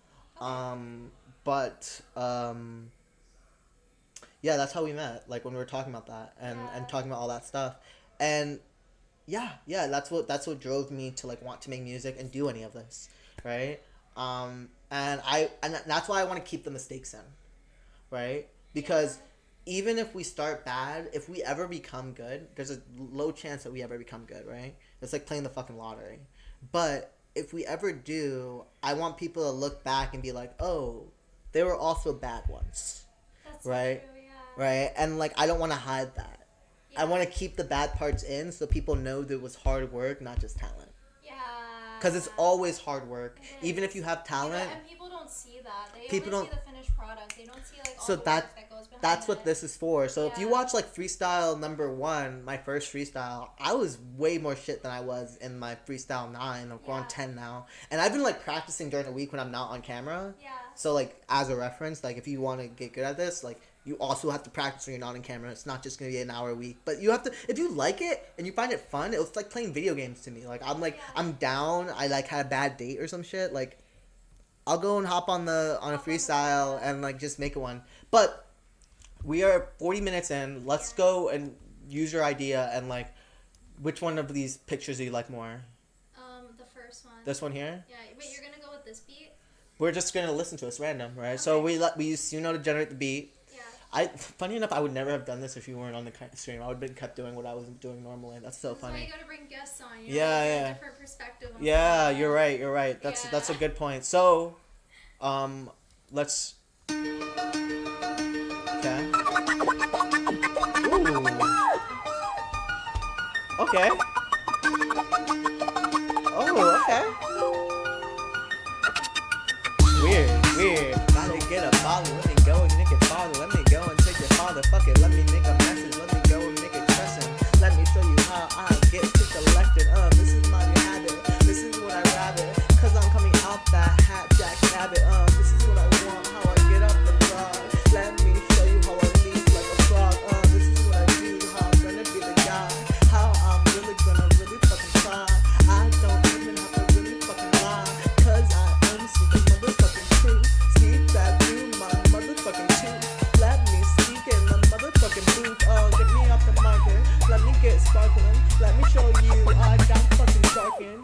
Yeah, that's how we met. Like when we were talking about that and talking about all that stuff, and yeah, that's what drove me to like want to make music and do any of this, right? And that's why I want to keep the mistakes in, right? Because even if we start bad, if we ever become good, there's a low chance that we ever become good, right? It's like playing the fucking lottery. But if we ever do, I want people to look back and be like, oh, they were also bad ones, That's right? so true, yeah. Right? And like, I don't want to hide that. Yeah. I want to keep the bad parts in so people know there was hard work, not just talent. Yeah. Because it's always hard work. It Even is. if you have talent, And people don't see that. They People only don't- see the finished product. They don't see like all so the that work that goes behind that's it. what this is for. So if you Yeah. watch like freestyle number 1, my first freestyle, I was way more shit than I was in my freestyle 9. I'm on Yeah. 10 now, and I've been like practicing during the week when I'm not on camera. Yeah. So like as a reference, like if you want to get good at this, like you also have to practice when you're not on camera. It's not just gonna be an hour a week, but you have to. If you like it and you find it fun, it's like playing video games to me. Like Yeah. I'm down. I like had a bad date or some shit. Like I'll go and hop on a freestyle and like just make one. But we are 40 minutes in. Let's go and use your idea and like, which one of these pictures do you like more? The first one. This one here. Yeah. Wait, you're gonna go with this beat? We're just gonna listen to it. It's random, right? So we use Suno to generate the beat. Yeah. Funny enough, I would never have done this if you weren't on the stream. I would have been kept doing what I was doing normally. That's so That's why you funny. gotta bring guests on. Yeah, like, yeah. A different perspective. On Yeah, something. you're right. You're right. That's a Yeah. good point. So, let's. Okay. Ooh. Okay. Oh, okay. Weird. Gotta get a bottle. Let me go and nick it father. Let me go and take your father. Fuck it. Let me make a message. Let me go and make it crescent. Let me show you how I get to collected. This is my new habit. This is what I rabbit. Cause I'm coming out that hat, Jack Rabbit. This is what I want. How I get up the frog. Let me show you how I leap like a frog. This is what I do. How I'm gonna be the guy. How I'm really gonna really fucking try. I don't even have to really fucking lie. Cause I am super motherfucking true. Speak that through my motherfucking tooth. Let me speak in the motherfucking booth. Get me off the market. Let me get sparkling. Let me show you I got fucking darkened.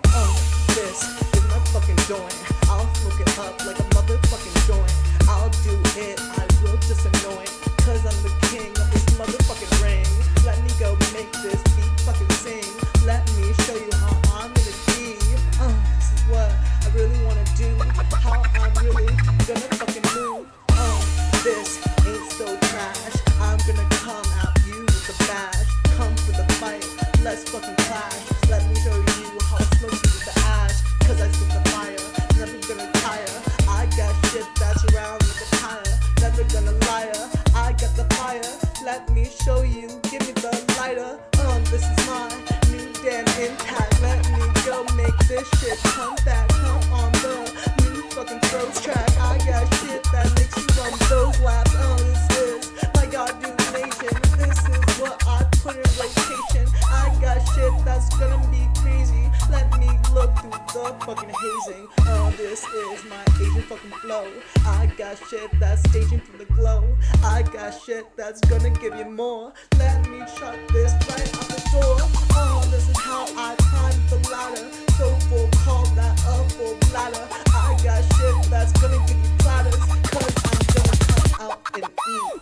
This is my fucking joint. I'll smoke it up like a motherfucking joint. I'll do it. I will just annoy it. Cause I'm the king of this motherfucking ring. Let me go make this beat fucking sing. Let me show you how I'm gonna be. This is what I really wanna do. How I'm really gonna fucking move. This ain't so trash. I'm gonna come at you with a bash. Come for the fight. Let's fucking clash. Let me show you how I smoke you with the ash. Cause I see the fire. Never gonna tire. I got shit that's around with the tire. Never gonna liar. I got the fire. Let me show you. Give me the lighter. This is my new damn impact. Let me go make this shit come back. Come on the new fucking throws track. I got shit that makes you run those laps. This is my goddamn nation. This is what I put in rotation. I got shit that's gonna be crazy. Let me look through the fucking hazing. This is my Asian fucking flow. I got shit that's staging through the glow. I got shit that's gonna give you more. Let me shut this right out the door. This is how I climb the ladder. So full, call that a full bladder. I got shit that's gonna give you platters. Cause I'm gonna come out and eat.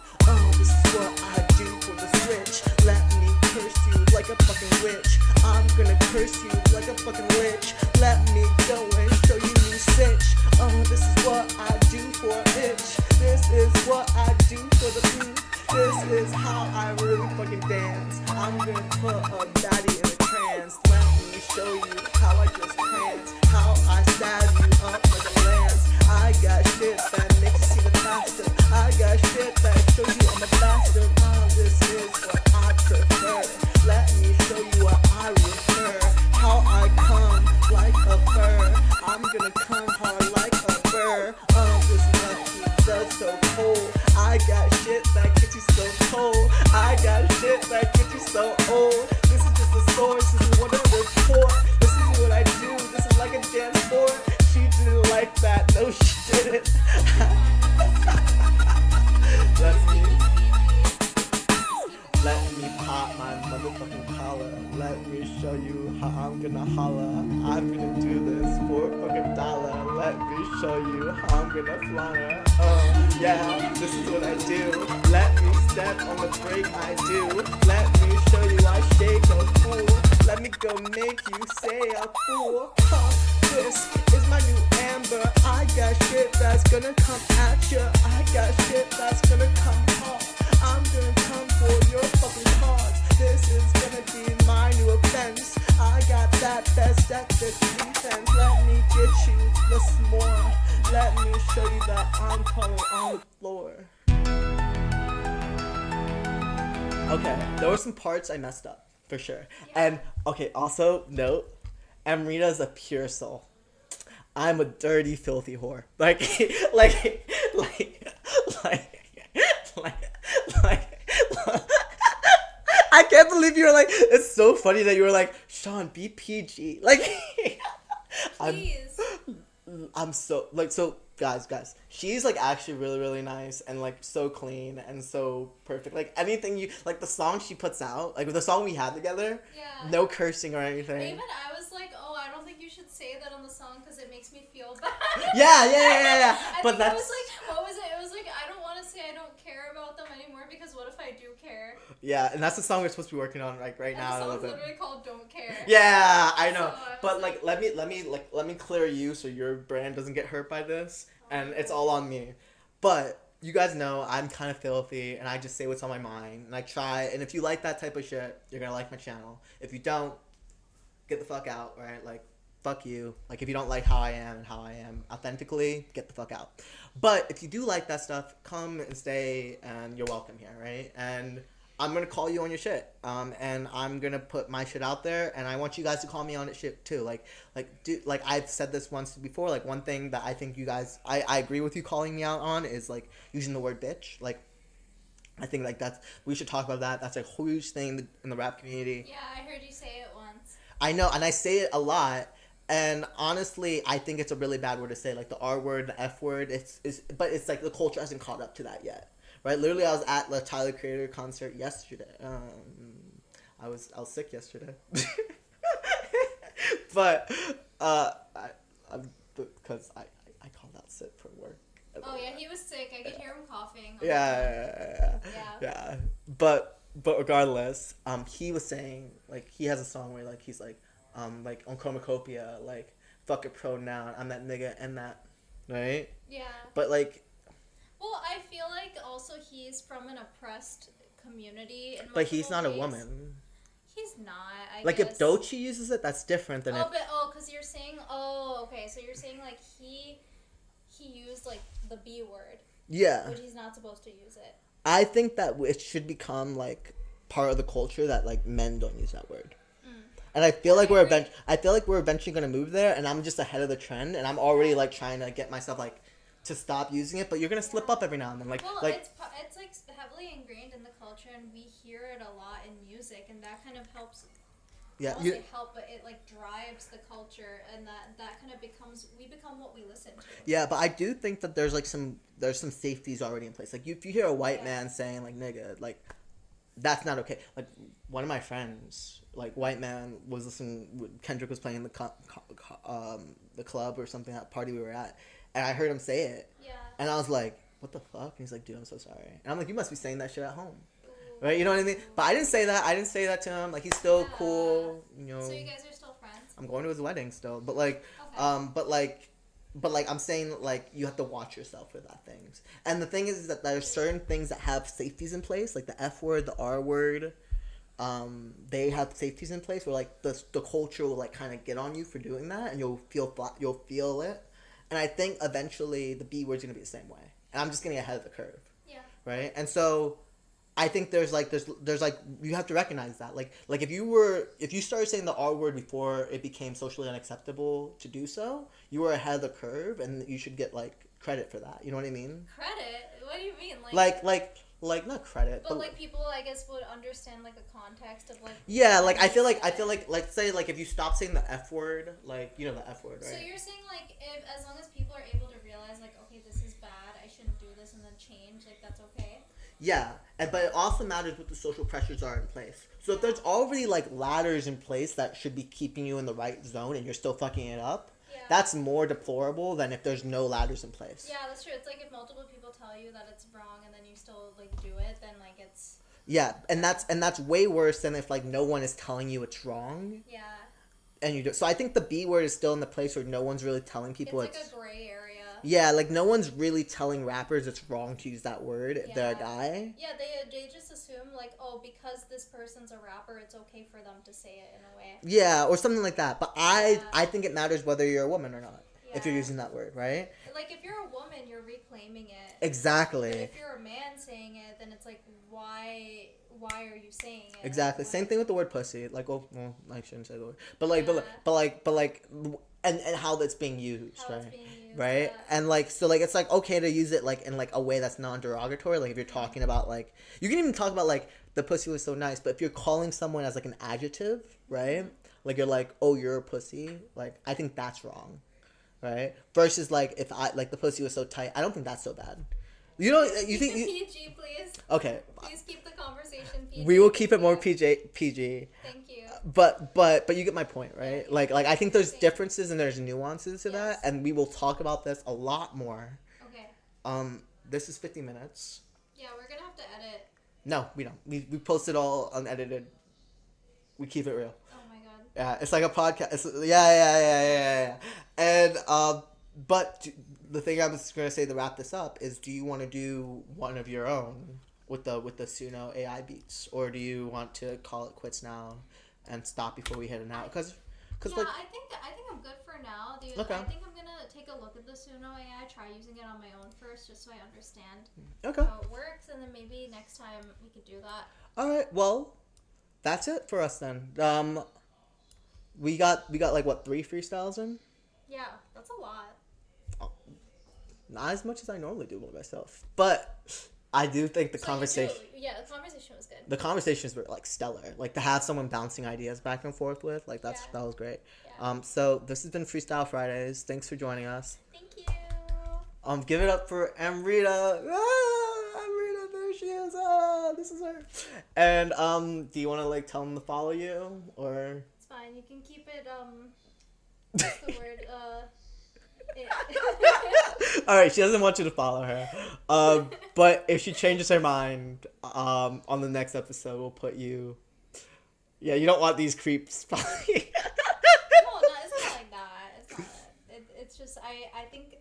This is what I do for the switch. Let me curse you like a fucking witch. I'm gonna curse you like a fucking witch. Let me go and show you new stitch. This is what I do for itch. This is what I do for the boot. This is how I really fucking dance. I'm gonna put a baddie in a trance. Let me show you how I just prance. How I stab you up like a lance. I got shit that makes you see the faster. I got shit that shows you I'm a bastard. This is what I prefer. Let me show you what I refer. How I come like a fur. I'm gonna come hard like a fur. This what he does so cold. I got shit that gets you so cold. I got shit that gets you so old. This is just a source. This is what I report. This is what I do. This is like a dance sport. She didn't like that. No, she didn't. Let me pop my motherfucking collar. Let me show you how I'm gonna holla. I'm gonna do this for a fucking dollar. Let me show you how I'm gonna flaunt her. Oh, yeah, this is what I do. Let me step on the break, I do. Let me show you I shake a fool. Let me go make you say a fool. This is my new Amber. I got shit that's gonna come at ya. I got shit that's gonna come hard. I'm gonna come for your fucking cards. This is gonna be my new offense. I got that best at this defense. Let me get you listen more. Let me show you that I'm calling on the floor. Okay, there were some parts I messed up, for sure. And, okay, also, note, Amrita is a pure soul. I'm a dirty, filthy whore. Like, I can't believe you were like, it's so funny that you were like, Sean, be PG. Like, Please. I'm so, like, so, guys, she's, like, actually really, really nice and, like, so clean and so perfect. Like, anything you, like, the song she puts out, like, the song we had together, Yeah. no cursing or anything. Even I was like, oh, I don't think you should say that on the song because it makes me feel bad. Yeah. I But think that's, I was like, what was it? It was like, I don't want to say I don't care about them anymore because what if I do care? yeah, and that's the song we're supposed to be working on, like, right And now. the a song's little bit. literally called Don't Care. Yeah, I know. So I was But like, let me clear you so your brand doesn't get hurt by this, and it's all on me. But you guys know I'm kind of filthy, and I just say what's on my mind, and I try. And if you like that type of shit, you're gonna like my channel. If you don't, get the fuck out, right? Like, fuck you. Like, if you don't like how I am and how I am authentically, get the fuck out. But if you do like that stuff, come and stay, and you're welcome here, right? And I'm gonna call you on your shit, and I'm gonna put my shit out there, and I want you guys to call me on it shit too. Like I've said this once before. Like, one thing that I think you guys, I agree with you calling me out on is like using the word bitch. Like, I think like we should talk about that. That's a huge thing in the rap community. Yeah, I heard you say it once. I know, and I say it a lot. And honestly, I think it's a really bad word to say, like the R word, the F word. But it's like the culture hasn't caught up to that yet. Right, literally, I was at the Tyler Creator concert yesterday. I was sick yesterday, but because I called out sick for work. Oh yeah, he was sick. I could hear him coughing. Yeah. But regardless, he was saying like he has a song where like he's like on Chromacopia, like fuck a pronoun, I'm that nigga and that, right? Yeah. But like. Well, I feel like also he's from an oppressed community. But he's not a woman. He's not, I like, guess. if Doechii uses it, that's different than because you're saying, okay, so you're saying, like, he used, like, the B word. Yeah. Which he's not supposed to use it. I think that it should become, like, part of the culture that, like, men don't use that word. And I feel like we're eventually going to move there, and I'm just ahead of the trend, and I'm already, like, trying to get myself, like, to stop using it, but you're gonna slip up every now and then, like it's like heavily ingrained in the culture, and we hear it a lot in music, and that kind of helps. Yeah, but it like drives the culture, and that kind of we become what we listen to. Yeah, but I do think that there's some safeties already in place. Like, if you hear a white man saying like nigga, like that's not okay. Like, one of my friends, like, white man, was listening. Kendrick was playing in the club or something, that party we were at. And I heard him say it. Yeah. And I was like, what the fuck? And he's like, dude, I'm so sorry. And I'm like, you must be saying that shit at home. Ooh. Right? You know what I mean? But I didn't say that. I didn't say that to him. Like, he's still cool, you know. So you guys are still friends? I'm going to his wedding still. But, like, I'm saying, like, you have to watch yourself for that things. And the thing is that there's certain things that have safeties in place, like the F word, the R word. They have safeties in place where, like, the culture will, like, kind of get on you for doing that, and you'll feel it. And I think eventually the B word's gonna be the same way. And I'm just getting ahead of the curve. Yeah. Right? And so I think there's you have to recognize that. Like if you started saying the R word before it became socially unacceptable to do so, you were ahead of the curve, and you should get, like, credit for that. You know what I mean? Credit? What do you mean? Like not credit, but like people, I guess, would understand, like, the context of, like. Yeah, like I feel like say, like, if you stop saying the F word, like, you know the F word, right? So you're saying, like, if as long as people are able to realize, like, okay, this is bad, I shouldn't do this, and then change, like, that's okay. Yeah, but it also matters what the social pressures are in place. So if there's already, like, ladders in place that should be keeping you in the right zone, and you're still fucking it up, That's more deplorable than if there's no ladders in place. Yeah, that's true. It's like if multiple people tell you that it's wrong and then you still like do it, then like it's Yeah, and that's way worse than if like no one is telling you it's wrong yeah. and you do. So I think the B word is still in the place where no one's really telling people It's like a gray area. Yeah, like no one's really telling rappers it's wrong to use that word if they're a guy. Yeah, they just assume like, oh, because this person's a rapper, it's okay for them to say it in a way. Yeah, or something like that. But I think it matters whether you're a woman or not. If you're Yeah. using that word, right? Like if you're a woman, you're reclaiming it. Exactly. But if you're a man saying it, then it's like, why are you saying it? Exactly. Same thing with the word pussy. Like, well, I shouldn't say the word, but and how that's being used, How right? it's being used, Right? yeah. And like, so like, it's like okay to use it like in like a way that's non-derogatory. Like if you're talking about like, you can even talk about like the pussy was so nice, but if you're calling someone as like an adjective, right? Like you're like, oh, you're a pussy. Like I think that's wrong, right? Versus like if I like the pussy was so tight, I don't think that's so bad. You know, you think you, PG, please. okay? Please keep the conversation PG. We will keep it more Thank PG. you. Thank you. But you get my point, right? Yeah, Like I think there's Same. differences and there's nuances to Yes. that, and we will talk about this a lot more. Okay. This is 50 minutes. Yeah, we're gonna have to edit. No, we don't. We post it all unedited. We keep it real. Oh my god. Yeah, it's like a podcast. Yeah. And but the thing I was gonna say to wrap this up is, do you want to do one of your own with the Suno AI beats, or do you want to call it quits now and stop before we hit an out? Because Yeah, like I think I'm good for now, dude. Okay. I think I'm gonna take a look at the Suno AI, try using it on my own first, just so I understand okay. how it works, and then maybe next time we could do that. All right. Well, that's it for us then. We got like what 3 freestyles in? Yeah, that's a lot. Not as much as I normally do by myself, but I do think the So conversation. yeah, the conversation was good. The conversations were like stellar. Like to have someone bouncing ideas back and forth with, like that was great. Yeah. So this has been Freestyle Fridays. Thanks for joining us. Thank you. Give it up for Amrita. Amrita, there she is. This is her. And do you want to like tell them to follow you or? It's fine. You can keep it. What's the word? All right, she doesn't want you to follow her. But if she changes her mind, on the next episode, we'll put you. Yeah, you don't want these creeps following. No, it's not like that. It's not. It's just I think.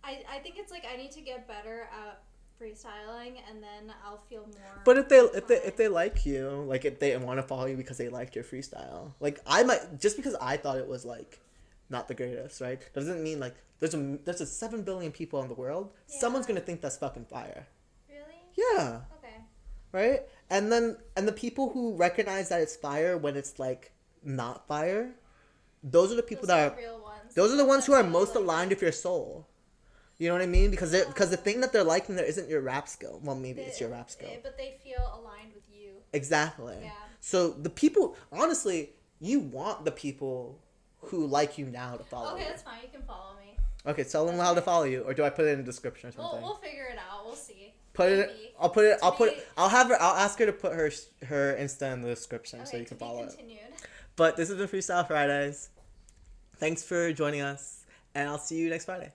I think it's like I need to get better at freestyling, and then I'll feel more. But if they like you, like if they want to follow you because they liked your freestyle, like I might just because I thought it was like not the greatest, right? Doesn't mean like there's a 7 billion people in the world. Yeah. Someone's gonna think that's fucking fire. Really? Yeah. Okay. Right? And the people who recognize that it's fire when it's like not fire, those are the people Those that are the real ones. those are the ones who are that most really aligned like with your soul. You know what I mean? Because the thing that they're liking there isn't your rap skill. Well, maybe it's your rap skill. But they feel aligned with you. Exactly. Yeah. So the people, honestly, you want the people who like you now to follow Okay, you. that's fine. You can follow me. Okay, tell them how to follow you, or do I put it in the description or something? We'll figure it out. We'll see. Put it. Maybe. I'll put it. To I'll put. be- I'll have her. I'll ask her to put her Insta in the description Okay, so you to can be follow it. continued. But this has been Freestyle Fridays. Thanks for joining us, and I'll see you next Friday.